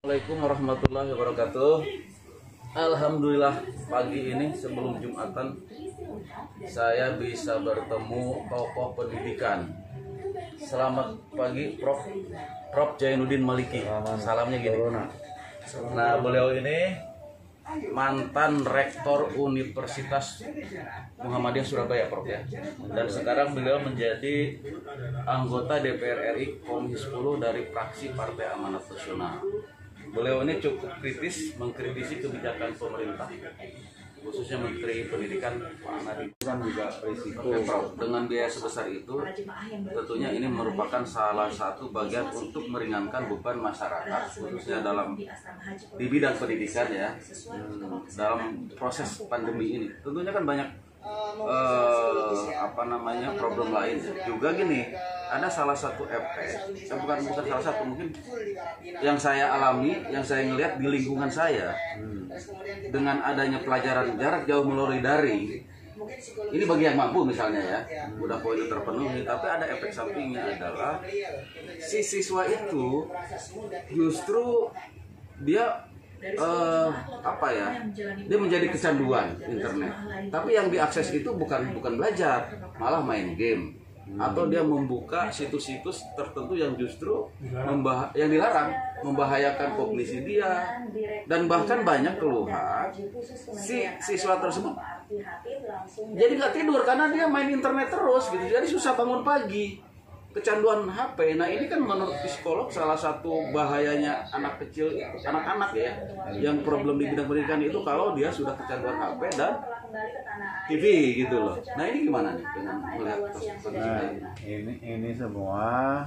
Assalamualaikum warahmatullahi wabarakatuh. Alhamdulillah pagi ini sebelum Jumatan saya bisa bertemu tokoh pendidikan. Selamat pagi Prof Jainuddin Maliki. Salamnya gini. Nah, beliau ini mantan rektor Universitas Muhammadiyah Surabaya, Prof ya. Dan sekarang beliau menjadi anggota DPR RI Komisi 10 dari fraksi Partai Amanat Nasional. Beliau ini cukup kritis mengkritisi kebijakan pemerintah, khususnya Menteri Pendidikan Pak Nadiem. Kan juga risiko. Oke, Prof. Dengan biaya sebesar itu, tentunya ini merupakan salah satu bagian untuk meringankan beban masyarakat, khususnya di bidang pendidikan ya, dalam proses pandemi ini. Tentunya kan banyak problem lain juga gini. Ada salah satu efek, bukan salah satu, mungkin yang saya alami, yang saya ngelihat di lingkungan saya, dengan adanya pelajaran jarak jauh melalui daring. Ini bagi yang mampu misalnya ya, udah poin itu terpenuhi, tapi ada efek sampingnya adalah si siswa itu justru dia dia menjadi kecanduan internet. Tapi yang diakses itu bukan belajar, malah main game. Atau dia membuka situs-situs tertentu yang justru yang dilarang, membahayakan kognisi dia. Dan bahkan banyak keluhan si siswa tersebut jadi nggak tidur karena dia main internet terus gitu, jadi susah bangun pagi. Kecanduan HP. Nah, ini kan menurut psikolog salah satu bahayanya anak-anak ya, yang problem di bidang pendidikan itu kalau dia sudah kecanduan HP dan TV gitu loh. Nah, ini gimana nih dengan melihat kondisi ini semua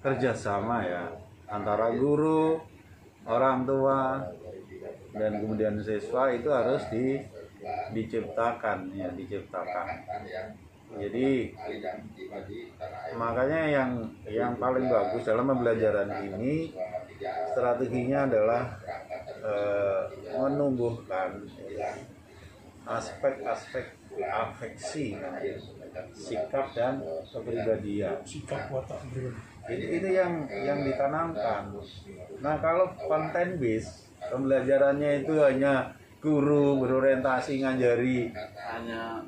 kerjasama ya antara guru, orang tua, dan kemudian siswa. Itu harus diciptakan. Jadi makanya yang paling bagus dalam pembelajaran ini strateginya adalah menumbuhkan aspek-aspek afeksi, sikap dan kepribadian. Itu yang ditanamkan. Nah, kalau content based, pembelajarannya itu hanya guru berorientasi ngajari hanya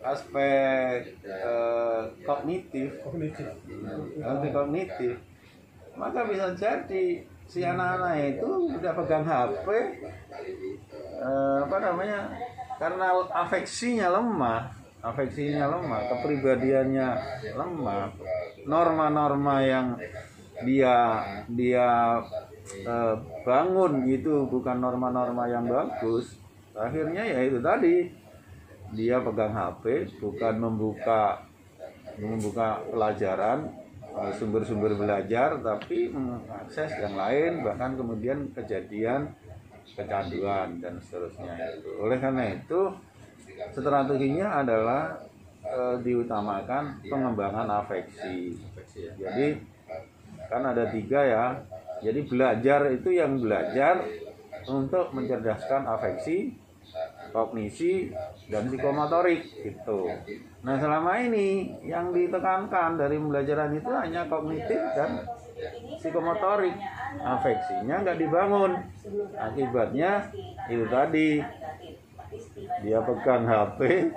aspek kognitif, maka bisa jadi si anak-anak itu udah pegang HP karena afeksinya lemah, kepribadiannya lemah, norma-norma yang dia bangun itu bukan norma-norma yang bagus. Akhirnya ya itu tadi, dia pegang HP, bukan membuka pelajaran, sumber-sumber belajar, tapi mengakses yang lain, bahkan kemudian kejadian kecanduan dan seterusnya. Oleh karena itu strateginya adalah diutamakan pengembangan afeksi. Jadi kan ada 3 ya. Jadi belajar itu yang belajar untuk mencerdaskan afeksi, kognisi, dan psikomotorik gitu. Nah, selama ini yang ditekankan dari pembelajaran itu hanya kognitif dan psikomotorik. Afeksinya nggak dibangun. Akibatnya itu tadi, dia pegang HP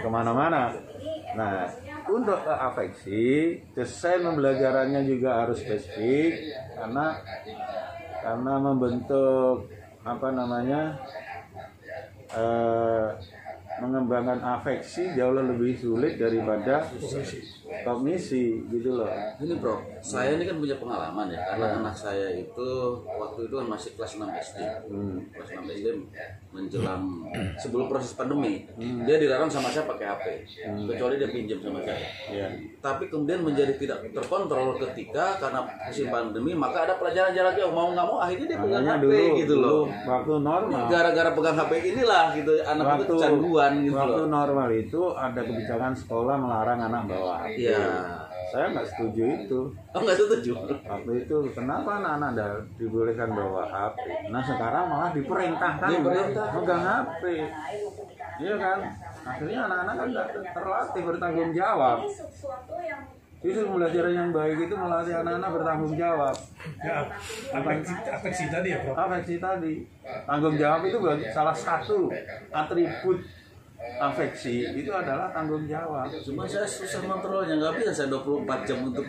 kemana-mana. Nah, untuk afeksi, desain pembelajarannya juga harus spesifik karena membentuk mengembangkan afeksi jauh lebih sulit daripada kognisi gitu loh. Ini Bro, saya ini kan punya pengalaman ya, karena anak saya itu waktu itu kan masih kelas 6 SD. Kelas 6 SD menjelang sebelum proses pandemi, dia dilarang sama saya pakai HP, kecuali dia pinjam sama saya. Tapi kemudian menjadi tidak terkontrol ketika karena musim pandemi, maka ada pelajaran jarak jauh, mau nggak mau akhirnya dia pegang HP gitu loh. Waktu normal, gara-gara pegang HP inilah gitu anak itu kecanduan gitu. Waktu normal itu ada kebijakan sekolah melarang anak bawa HP. Saya nggak setuju itu. Oh, nggak setuju? Waktu itu kenapa anak-anak dibolehkan bawa HP? Nah, sekarang malah diperintahkan megang HP. Iya kan? akhirnya anak-anak kan nggak terlatih bertanggung jawab. Justru pembelajaran yang baik itu melatih anak-anak bertanggung jawab. Ya, afeksi tadi ya, Bro. Afeksi tadi, tanggung jawab itu salah satu atribut afeksi itu adalah tanggung jawab. Cuma saya susah kontrolnya, nggak bisa saya 24 jam untuk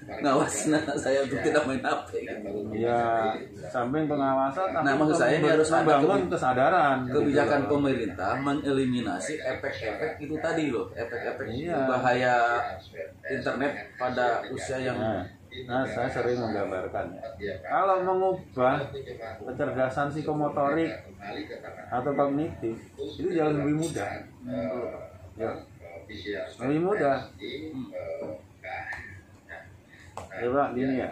ngawas anak saya untuk tidak main HP gitu. Ya, samping pengawasan, Nah, maksud saya ini harus ada membangun kesadaran. kebijakan gitu. pemerintah mengeliminasi efek-efek itu tadi loh, efek-efek Iya. bahaya internet pada usia yang Nah, saya sering menggambarkan kalau mengubah kecerdasan psikomotorik atau kognitif itu jauh lebih mudah. Ya, lebih mudah. Coba gini ya,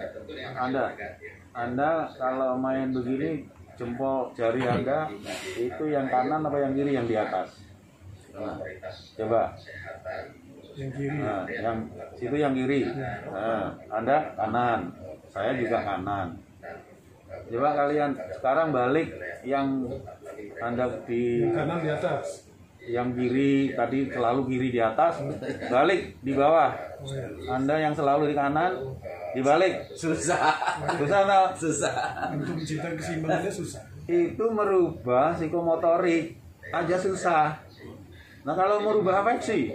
Anda kalau main begini jempol jari Anda itu yang kanan apa yang kiri yang di atas? Coba. Yang kiri. Nah, yang situ yang kiri. Nah, Anda kanan, saya juga kanan. Coba kalian sekarang balik yang Anda di Kanan di atas. yang kiri tadi selalu kiri di atas, balik di bawah. Anda yang selalu di kanan dibalik. susah. Susah nggak? Susah. Untuk menciptakan keseimbangannya susah. Itu merubah psikomotorik aja susah. Nah kalau merubah afeksi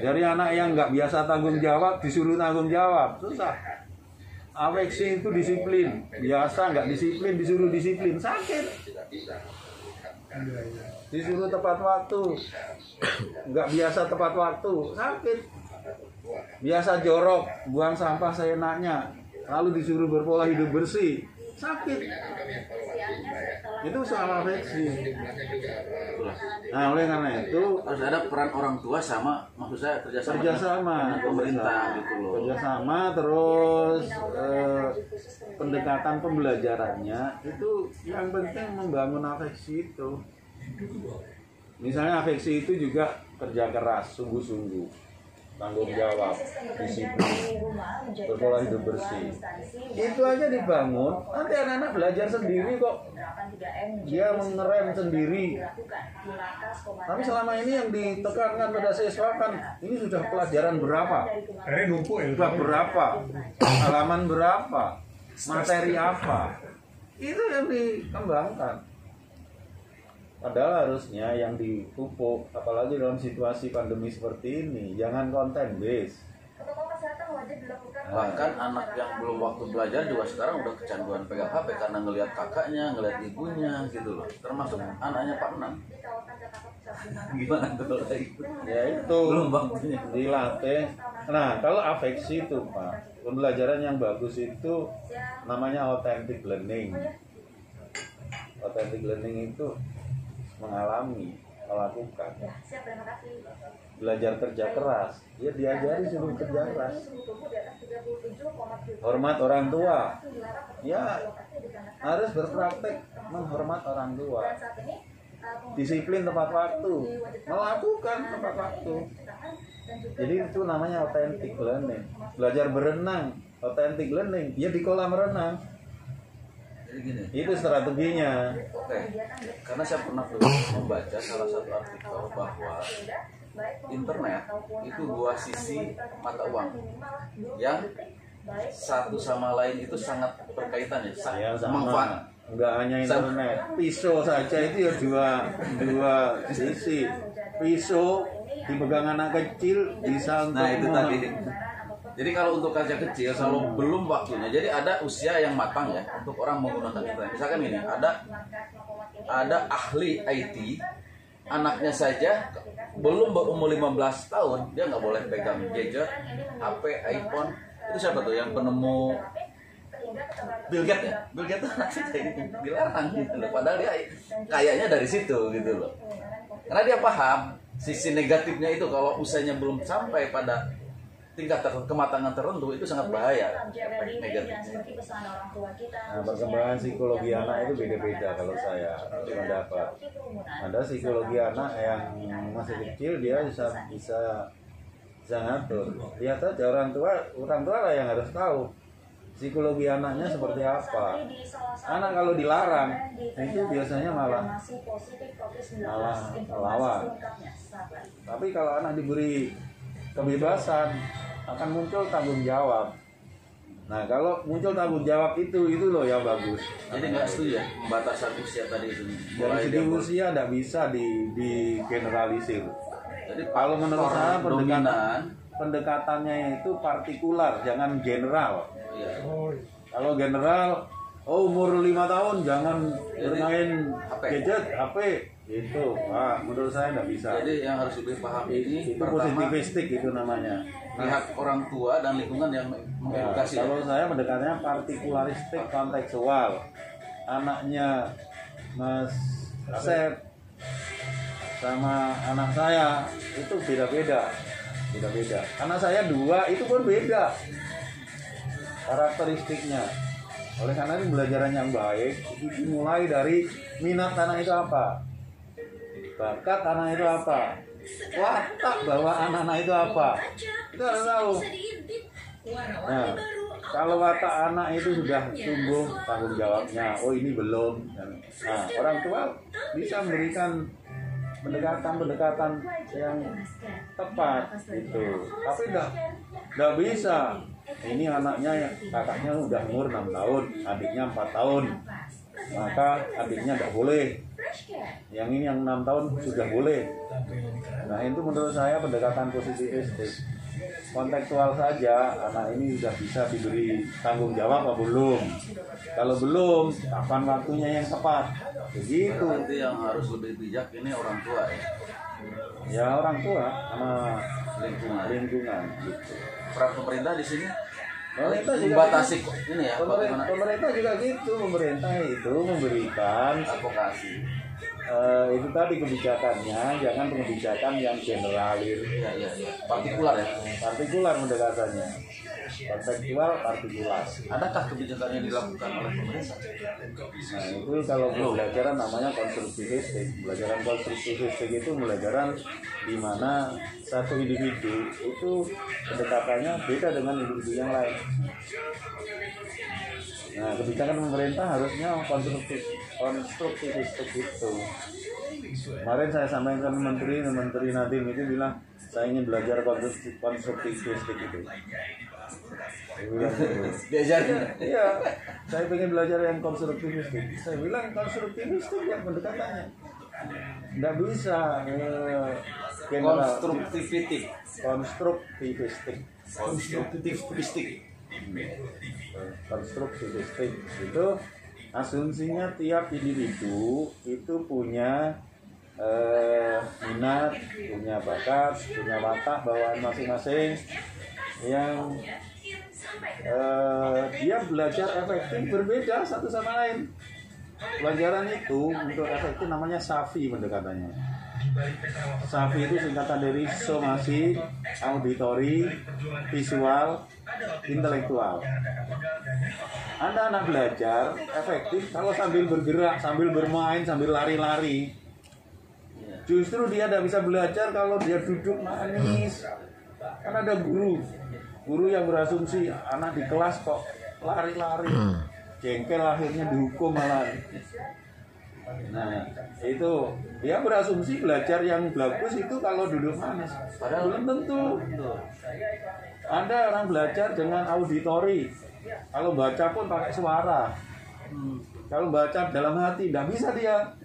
dari anak yang nggak biasa tanggung jawab disuruh tanggung jawab susah. Afeksi itu disiplin, biasa nggak disiplin disuruh disiplin sakit. Disuruh tepat waktu, nggak biasa tepat waktu sakit. Biasa jorok, buang sampah seenaknya, lalu disuruh berpola hidup bersih sakit. Itu soal afeksi. Nah oleh karena itu Harus ada peran orang tua sama, maksud saya kerjasama dengan pemerintah gitu loh. kerjasama terus pendekatan pembelajarannya itu yang penting membangun afeksi itu. Misalnya afeksi itu juga kerja keras, sungguh-sungguh, tanggung jawab, disiplin, berpola hidup bersih. Itu aja dibangun, nanti anak-anak belajar sendiri kok. Dia mengerem sendiri. Tapi selama ini yang ditekankan pada siswa kan, ini sudah pelajaran berapa? Akhirnya numpuk ya. Bab berapa? Halaman berapa? Materi apa? Itu yang dikembangkan. Padahal harusnya yang dipupuk, apalagi dalam situasi pandemi seperti ini, jangan konten base. Bahkan anak yang belum waktu belajar juga sekarang udah kecanduan pegang HP karena ngelihat kakaknya, ngelihat ibunya gitu loh. Termasuk anaknya Pak Nan. Gimana tuh kayak gitu? Ya itu Belum waktunya. dilatih. Nah kalau afeksi itu Pak, pembelajaran yang bagus itu namanya authentic learning. Authentic learning itu mengalami, melakukan. Belajar kerja keras, ya diajari suruh kerja keras. Hormat orang tua, ya harus berpraktek menghormat orang tua. Disiplin tepat waktu, melakukan tepat waktu. Jadi itu namanya authentic learning. Belajar berenang, authentic learning, ya di kolam renang. Jadi gini. Itu strateginya. Oke, karena saya pernah membaca salah satu artikel bahwa internet itu dua sisi mata uang yang satu sama lain itu sangat berkaitan ya, Ya, sama. manfaat. Enggak hanya internet, pisau saja itu ya dua sisi. Pisau dipegang anak kecil bisa untuk Nah itu tadi. Jadi kalau untuk kerja kecil selalu belum waktunya. Jadi ada usia yang matang ya untuk orang menggunakan internet. Misalkan ini ada ahli IT, anaknya saja belum berumur 15 tahun dia nggak boleh pegang gadget, HP, iPhone. Itu siapa tuh yang penemu Bill Gates ya? Bill Gates tuh anak kita ini dilarang gitu loh. Padahal dia kayaknya dari situ gitu loh. Karena dia paham sisi negatifnya itu kalau usianya belum sampai pada tingkat kematangan tertentu itu sangat bahaya efek negatifnya. Nah, perkembangan psikologi anak itu beda-beda kalau saya pendapat. Ada psikologi anak yang masih kecil dia bisa ngatur. Lihat aja orang tua lah yang harus tahu psikologi anaknya seperti apa. Anak kalau dilarang itu biasanya malah melawan. Tapi kalau anak diberi kebebasan akan muncul tanggung jawab. Nah kalau muncul tanggung jawab itu loh yang bagus. Jadi nggak setuju ya batasan usia tadi itu. Dari segi usia tidak bisa di generalisir. Jadi Kalau menurut saya dominan. pendekatannya itu partikular, jangan general. Iya. Oh, Kalau general, umur 5 tahun jangan bermain HP. gadget, HP itu. Wah, menurut saya tidak bisa. Jadi yang harus dipahami ini Itu pertama positivistik itu namanya. pihak orang tua dan lingkungan yang Ya, mengedukasi. Ya. kalau saya mendekatnya partikularistik kontekstual. Anaknya Mas Asep sama anak saya itu beda-beda. Anak saya 2 itu pun beda karakteristiknya. Oleh karena itu pembelajaran yang baik itu dimulai dari minat anak itu apa, bakat anak itu apa, watak bahwa anak-anak itu apa, itu harus tahu. Nah, kalau watak anak itu sudah tumbuh tanggung jawabnya, oh ini belum. Nah, orang tua bisa memberikan pendekatan yang tepat gitu. Tapi enggak bisa. Ini anaknya kakaknya udah umur 6 tahun, adiknya 4 tahun. Maka adiknya enggak boleh. Yang ini yang 6 tahun sudah boleh. Nah, itu menurut saya pendekatan positivistik. Kontekstual saja, anak ini sudah bisa diberi tanggung jawab apa belum. Kalau belum, kapan waktunya yang tepat. Begitu. Berarti yang harus lebih bijak ini orang tua ya. Ya orang tua sama Lingkungan. gitu. Peran pemerintah di sini Pemerintah juga membatasi ini ya, bagaimana pemerintah juga gitu. Pemerintah itu memberikan advokasi. itu tadi kebijakannya, jangan kebijakan yang generalir. Iya. Partikular ya. Partikular pendekatannya. Kontekstual partikular. Adakah kebijakan yang dilakukan oleh pemerintah? Nah itu kalau pembelajaran namanya konstruktivistik. Pembelajaran konstruktivistik itu pembelajaran di mana satu individu itu pendekatannya beda dengan individu yang lain. Nah kebijakan pemerintah harusnya konstruktivistik itu. Kemarin saya sampaikan ke Menteri Nadiem itu bilang saya ingin belajar konstruktivistik itu. Diajarin. Iya, saya pengen belajar yang konstruktivistik. Saya bilang konstruktivistik yang pendekatannya. Nggak bisa Konstruktivistik. Konstruktivistik itu asumsinya tiap individu itu punya minat, punya bakat, punya watak bawaan masing-masing yang dia belajar efektif berbeda satu sama lain. Pelajaran itu untuk efektif namanya SAFI pendekatannya. SAFI itu singkatan dari somasi, auditori, visual, intelektual. Anda anak belajar efektif kalau sambil bergerak, sambil bermain, sambil lari-lari. Justru dia tidak bisa belajar kalau dia duduk manis. Karena ada guru yang berasumsi anak di kelas kok lari-lari. Jengkel akhirnya dihukum malah. Nah, itu dia berasumsi belajar yang bagus itu kalau duduk manis. Padahal belum tentu. Ada orang belajar dengan auditori. Kalau baca pun pakai suara. Kalau baca dalam hati tidak bisa dia.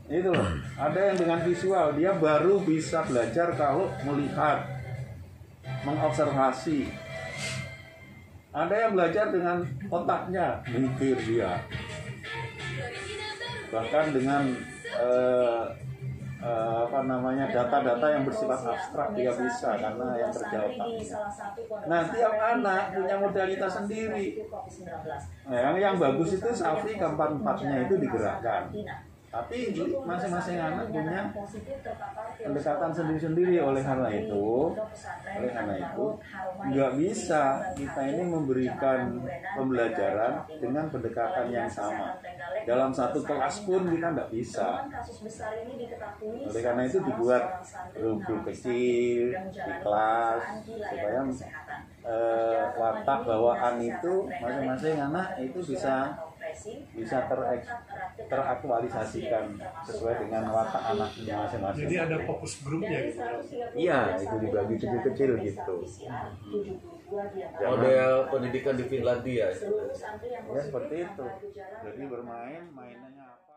Itu loh. Ada yang dengan visual, dia baru bisa belajar kalau melihat, mengobservasi. Ada yang belajar dengan otaknya, mikir dia. Bahkan dengan data-data yang bersifat abstrak dia bisa karena yang kerja otaknya. Nah, tiap anak punya modalitas sendiri. Nah, yang bagus itu SAFI keempat-empatnya itu digerakkan. Tapi masing-masing anak punya pendekatan sendiri-sendiri. Oleh karena itu nggak bisa kita ini memberikan pembelajaran dengan pendekatan yang sama. Dalam satu kelas pun kita nggak bisa. Oleh karena itu dibuat grup kecil di kelas supaya watak bawaan itu masing-masing anak itu bisa teraktualisasikan sesuai dengan watak anaknya masing-masing. Jadi ada fokus grupnya gitu. Iya, itu dibagi kecil-kecil gitu. Model pendidikan di Finlandia. Ya seperti itu. Jadi mainannya apa?